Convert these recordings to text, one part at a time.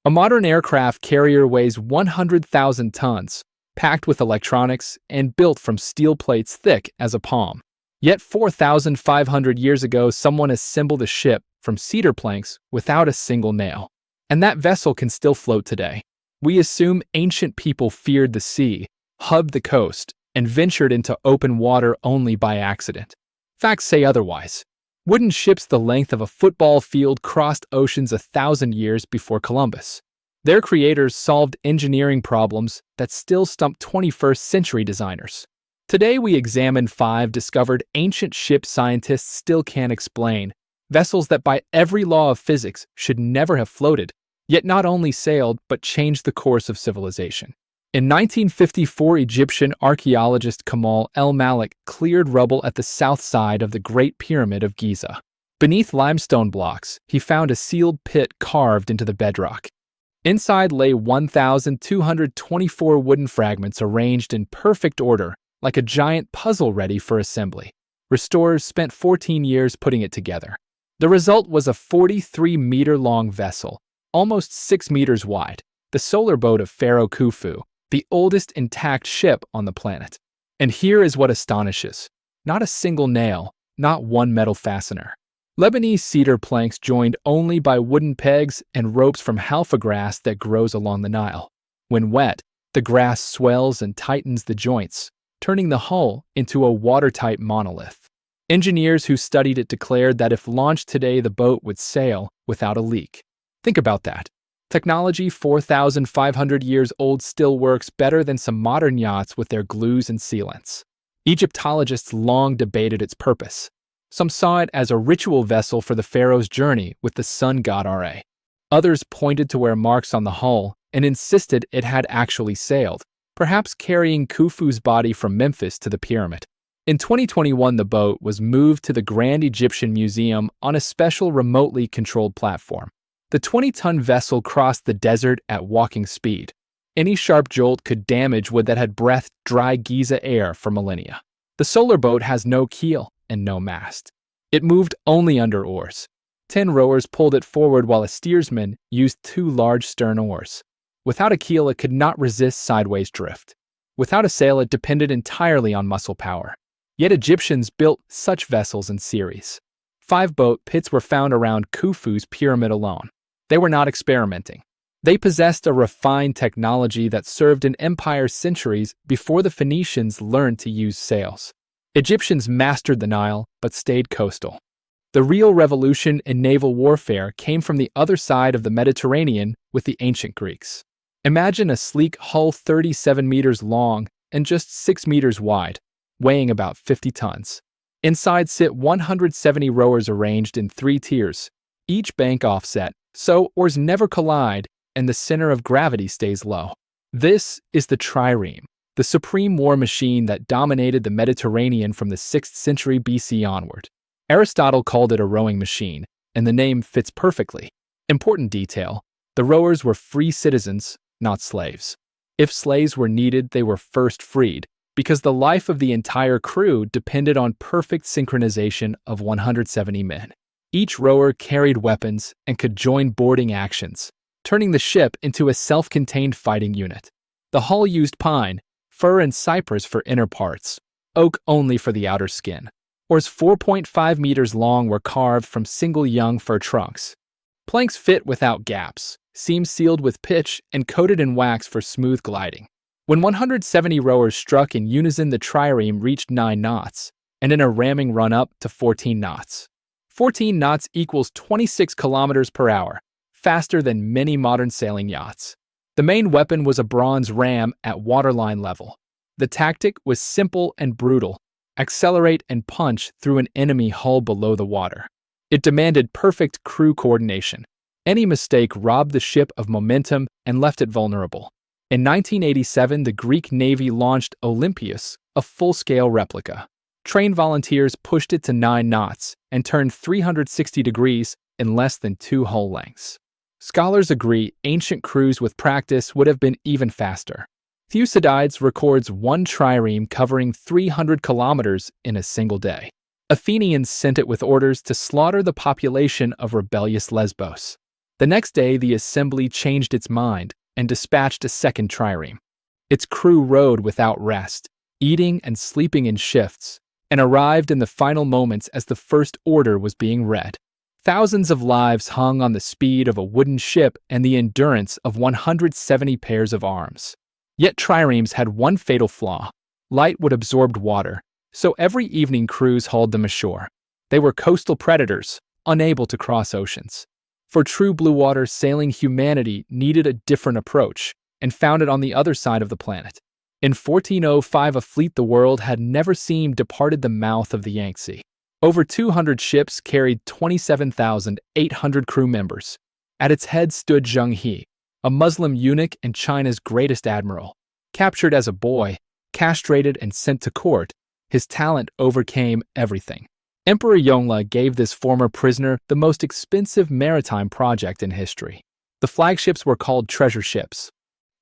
A modern aircraft carrier weighs 100,000 tons, packed with electronics and built from steel plates thick as a palm. Yet 4,500 years ago, someone assembled a ship from cedar planks without a single nail. And that vessel can still float today. We assume ancient people feared the sea, hugged the coast, and ventured into open water only by accident. Facts say otherwise. Wooden ships the length of a football field crossed oceans 1,000 years before Columbus. Their creators solved engineering problems that still stump 21st century designers. Today we examine 5 discovered ancient ships scientists still can't explain, vessels that by every law of physics should never have floated, yet not only sailed but changed the course of civilization. In 1954, Egyptian archaeologist Kamal El-Malik cleared rubble at the south side of the Great Pyramid of Giza. Beneath limestone blocks, he found a sealed pit carved into the bedrock. Inside lay 1,224 wooden fragments arranged in perfect order, like a giant puzzle ready for assembly. Restorers spent 14 years putting it together. The result was a 43-meter-long vessel, almost 6 meters wide, the Solar Boat of Khufu, the oldest intact ship on the planet. And here is what astonishes. Not a single nail, not one metal fastener. Lebanese cedar planks joined only by wooden pegs and ropes from halfa grass that grows along the Nile. When wet, the grass swells and tightens the joints, turning the hull into a watertight monolith. Engineers who studied it declared that if launched today, the boat would sail without a leak. Think about that. Technology 4,500 years old still works better than some modern yachts with their glues and sealants. Egyptologists long debated its purpose. Some saw it as a ritual vessel for the pharaoh's journey with the sun god Ra. Others pointed to where marks on the hull and insisted it had actually sailed, perhaps carrying Khufu's body from Memphis to the pyramid. In 2021, the boat was moved to the Grand Egyptian Museum on a special remotely controlled platform. The 20-ton vessel crossed the desert at walking speed. Any sharp jolt could damage wood that had breathed dry Giza air for millennia. The Solar Boat has no keel and no mast. It moved only under oars. 10 rowers pulled it forward while a steersman used 2 large stern oars. Without a keel, it could not resist sideways drift. Without a sail, it depended entirely on muscle power. Yet Egyptians built such vessels in series. 5 boat pits were found around Khufu's pyramid alone. They were not experimenting. They possessed a refined technology that served an empire centuries before the Phoenicians learned to use sails. Egyptians mastered the Nile, but stayed coastal. The real revolution in naval warfare came from the other side of the Mediterranean with the ancient Greeks. Imagine a sleek hull 37 meters long and just 6 meters wide, weighing about 50 tons. Inside sit 170 rowers arranged in 3 tiers, each bank offset, so oars never collide and the center of gravity stays low. This is the trireme, the supreme war machine that dominated the Mediterranean from the 6th century BC onward. Aristotle called it a rowing machine, and the name fits perfectly. Important detail: the rowers were free citizens, not slaves. If slaves were needed, they were first freed, because the life of the entire crew depended on perfect synchronization of 170 men. Each rower carried weapons and could join boarding actions, turning the ship into a self-contained fighting unit. The hull used pine, fir and cypress for inner parts, oak only for the outer skin. Oars 4.5 meters long were carved from single young fir trunks. Planks fit without gaps, seams sealed with pitch and coated in wax for smooth gliding. When 170 rowers struck in unison, the trireme reached 9 knots, and in a ramming run-up to 14 knots. 14 knots equals 26 kilometers per hour, faster than many modern sailing yachts. The main weapon was a bronze ram at waterline level. The tactic was simple and brutal: accelerate and punch through an enemy hull below the water. It demanded perfect crew coordination. Any mistake robbed the ship of momentum and left it vulnerable. In 1987, the Greek Navy launched Olympias, a full-scale replica. Trained volunteers pushed it to 9 knots and turned 360 degrees in less than 2 hull lengths. Scholars agree ancient crews with practice would have been even faster. Thucydides records one trireme covering 300 kilometers in a single day. Athenians sent it with orders to slaughter the population of rebellious Lesbos. The next day, the assembly changed its mind and dispatched a second trireme. Its crew rowed without rest, eating and sleeping in shifts, and arrived in the final moments as the first order was being read. Thousands of lives hung on the speed of a wooden ship and the endurance of 170 pairs of arms. Yet triremes had one fatal flaw. Light would absorb water, so every evening crews hauled them ashore. They were coastal predators, unable to cross oceans. For true blue water sailing, humanity needed a different approach and found it on the other side of the planet. In 1405, a fleet the world had never seen departed the mouth of the Yangtze. Over 200 ships carried 27,800 crew members. At its head stood Zheng He, a Muslim eunuch and China's greatest admiral. Captured as a boy, castrated and sent to court, his talent overcame everything. Emperor Yongle gave this former prisoner the most expensive maritime project in history. The flagships were called treasure ships.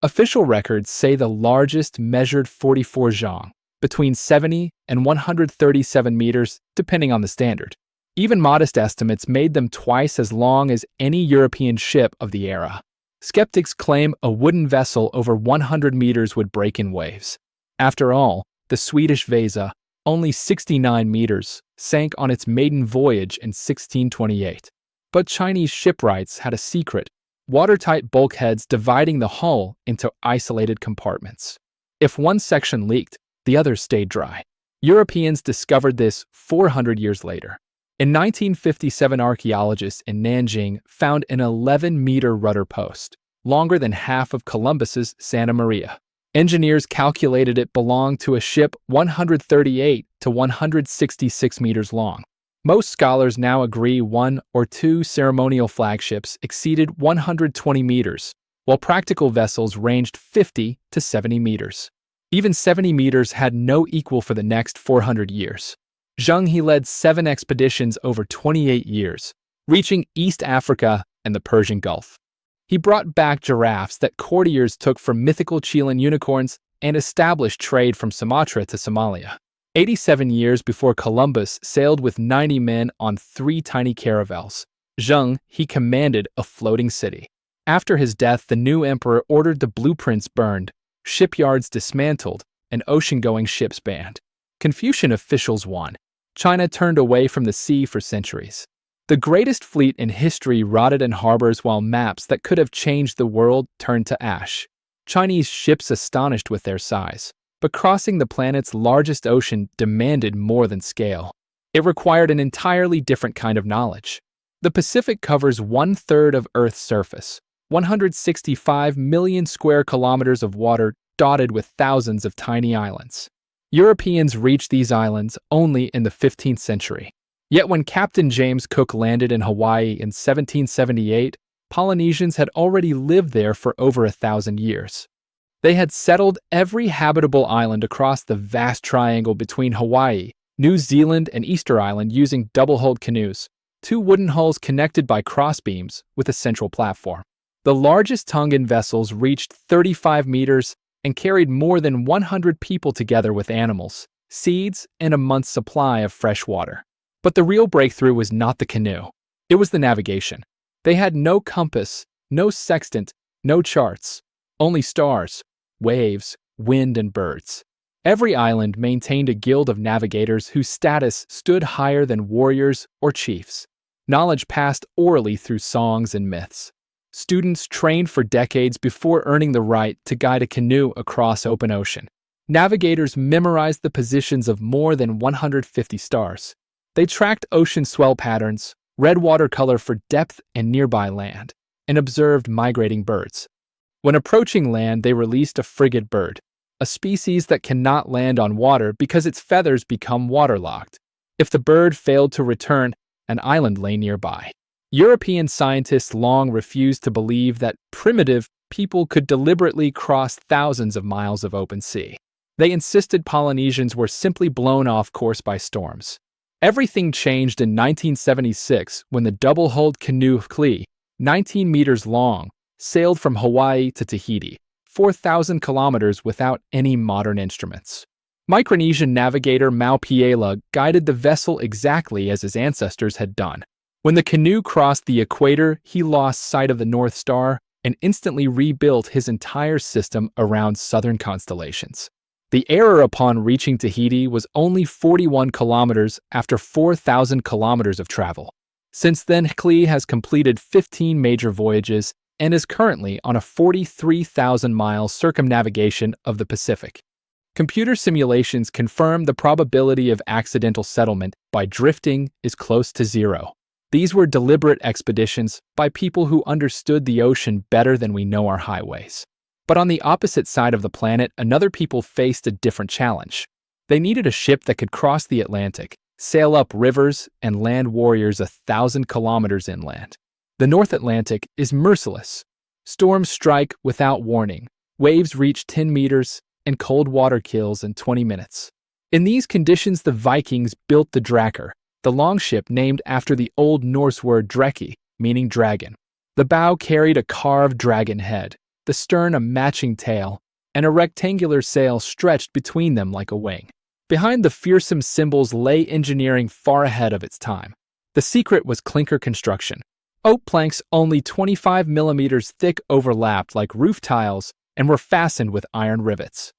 Official records say the largest measured 44 zhang, between 70 and 137 meters, depending on the standard. Even modest estimates made them twice as long as any European ship of the era. Skeptics claim a wooden vessel over 100 meters would break in waves. After all, the Swedish Vasa, only 69 meters, sank on its maiden voyage in 1628. But Chinese shipwrights had a secret: watertight bulkheads dividing the hull into isolated compartments. If one section leaked, the others stayed dry. Europeans discovered this 400 years later. In 1957, archaeologists in Nanjing found an 11-meter rudder post, longer than half of Columbus's Santa Maria. Engineers calculated it belonged to a ship 138 to 166 meters long. Most scholars now agree one or two ceremonial flagships exceeded 120 meters, while practical vessels ranged 50 to 70 meters. Even 70 meters had no equal for the next 400 years. Zheng He led 7 expeditions over 28 years, reaching East Africa and the Persian Gulf. He brought back giraffes that courtiers took for mythical Chilean unicorns and established trade from Sumatra to Somalia. 87 years before Columbus sailed with 90 men on 3 tiny caravels, Zheng He commanded a floating city. After his death, the new emperor ordered the blueprints burned, shipyards dismantled, and ocean-going ships banned. Confucian officials won. China turned away from the sea for centuries. The greatest fleet in history rotted in harbors while maps that could have changed the world turned to ash. Chinese ships astonished with their size, but crossing the planet's largest ocean demanded more than scale. It required an entirely different kind of knowledge. The Pacific covers 1/3 of Earth's surface, 165 million square kilometers of water dotted with thousands of tiny islands. Europeans reached these islands only in the 15th century. Yet when Captain James Cook landed in Hawaii in 1778, Polynesians had already lived there for over 1,000 years. They had settled every habitable island across the vast triangle between Hawaii, New Zealand, and Easter Island using double-hulled canoes, 2 wooden hulls connected by crossbeams with a central platform. The largest Tongan vessels reached 35 meters and carried more than 100 people together with animals, seeds, and a month's supply of fresh water. But the real breakthrough was not the canoe. It was the navigation. They had no compass, no sextant, no charts, only stars, waves, wind, and birds. Every island maintained a guild of navigators whose status stood higher than warriors or chiefs. Knowledge passed orally through songs and myths. Students trained for decades before earning the right to guide a canoe across open ocean. Navigators memorized the positions of more than 150 stars. They tracked ocean swell patterns, read watercolor for depth and nearby land, and observed migrating birds. When approaching land, they released a frigate bird, a species that cannot land on water because its feathers become waterlogged. If the bird failed to return, an island lay nearby. European scientists long refused to believe that primitive people could deliberately cross thousands of miles of open sea. They insisted Polynesians were simply blown off course by storms. Everything changed in 1976 when the double-hulled canoe Klee, 19 meters long, sailed from Hawaii to Tahiti, 4,000 kilometers without any modern instruments. Micronesian navigator Mau Piela guided the vessel exactly as his ancestors had done. When the canoe crossed the equator, he lost sight of the North Star and instantly rebuilt his entire system around southern constellations. The error upon reaching Tahiti was only 41 kilometers after 4,000 kilometers of travel. Since then, He has completed 15 major voyages and is currently on a 43,000-mile circumnavigation of the Pacific. Computer simulations confirm the probability of accidental settlement by drifting is close to zero. These were deliberate expeditions by people who understood the ocean better than we know our highways. But on the opposite side of the planet, another people faced a different challenge. They needed a ship that could cross the Atlantic, sail up rivers, and land warriors 1,000 kilometers inland. The North Atlantic is merciless. Storms strike without warning, waves reach 10 meters, and cold water kills in 20 minutes. In these conditions, the Vikings built the drakkar, the longship named after the Old Norse word drekki, meaning dragon. The bow carried a carved dragon head, the stern a matching tail, and a rectangular sail stretched between them like a wing. Behind the fearsome symbols lay engineering far ahead of its time. The secret was clinker construction. Oak planks only 25 millimeters thick overlapped like roof tiles and were fastened with iron rivets.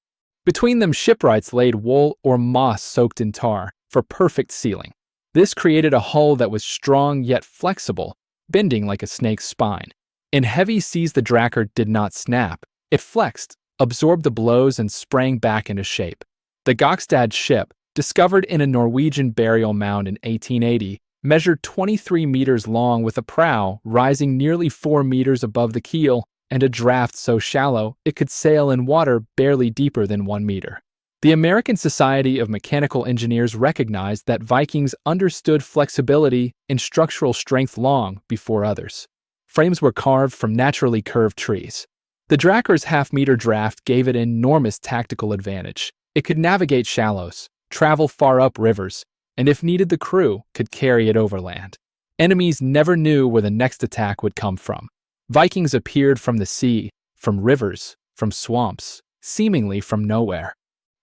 Between them, shipwrights laid wool or moss soaked in tar for perfect sealing. This created a hull that was strong yet flexible, bending like a snake's spine. In heavy seas, the drakkar did not snap. It flexed, absorbed the blows, and sprang back into shape. The Gokstad ship, discovered in a Norwegian burial mound in 1880, measured 23 meters long with a prow rising nearly 4 meters above the keel and a draft so shallow it could sail in water barely deeper than 1 meter. The American Society of Mechanical Engineers recognized that Vikings understood flexibility and structural strength long before others. Frames were carved from naturally curved trees. The drakkar's half-meter draft gave it an enormous tactical advantage. It could navigate shallows, travel far up rivers, and if needed, the crew could carry it overland. Enemies never knew where the next attack would come from. Vikings appeared from the sea, from rivers, from swamps, seemingly from nowhere.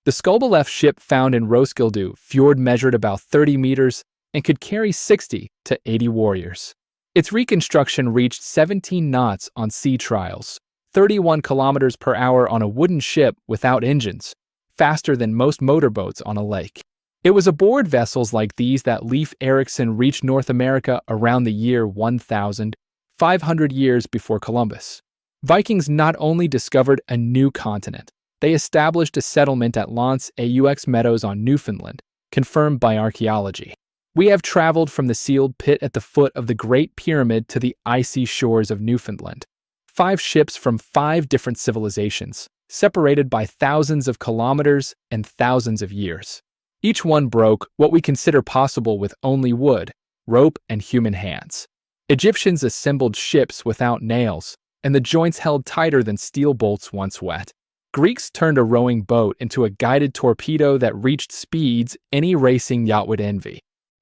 The Skobelev ship found in Roskilde Fjord measured about 30 meters and could carry 60 to 80 warriors. Its reconstruction reached 17 knots on sea trials, 31 kilometers per hour on a wooden ship without engines, faster than most motorboats on a lake. It was aboard vessels like these that Leif Erikson reached North America around the year 1,500 years before Columbus. Vikings not only discovered a new continent, they established a settlement at L'Anse aux Meadows on Newfoundland, confirmed by archaeology. We have traveled from the sealed pit at the foot of the Great Pyramid to the icy shores of Newfoundland. 5 ships from 5 different civilizations, separated by thousands of kilometers and thousands of years. Each one broke what we consider possible with only wood, rope, and human hands. Egyptians assembled ships without nails, and the joints held tighter than steel bolts once wet. Greeks turned a rowing boat into a guided torpedo that reached speeds any racing yacht would envy.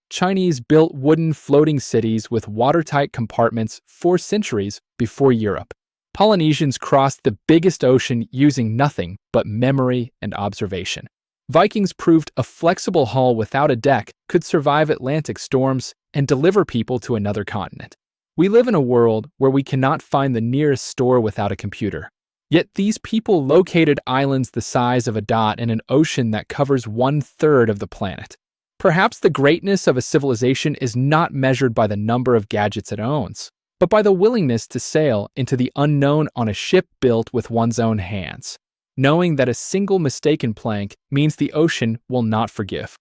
Chinese built wooden floating cities with watertight compartments 4 centuries before Europe. Polynesians crossed the biggest ocean using nothing but memory and observation. Vikings proved a flexible hull without a deck could survive Atlantic storms and deliver people to another continent. We live in a world where we cannot find the nearest store without a computer. Yet these people located islands the size of a dot in an ocean that covers 1/3 of the planet. Perhaps the greatness of a civilization is not measured by the number of gadgets it owns, but by the willingness to sail into the unknown on a ship built with one's own hands, knowing that a single mistaken plank means the ocean will not forgive.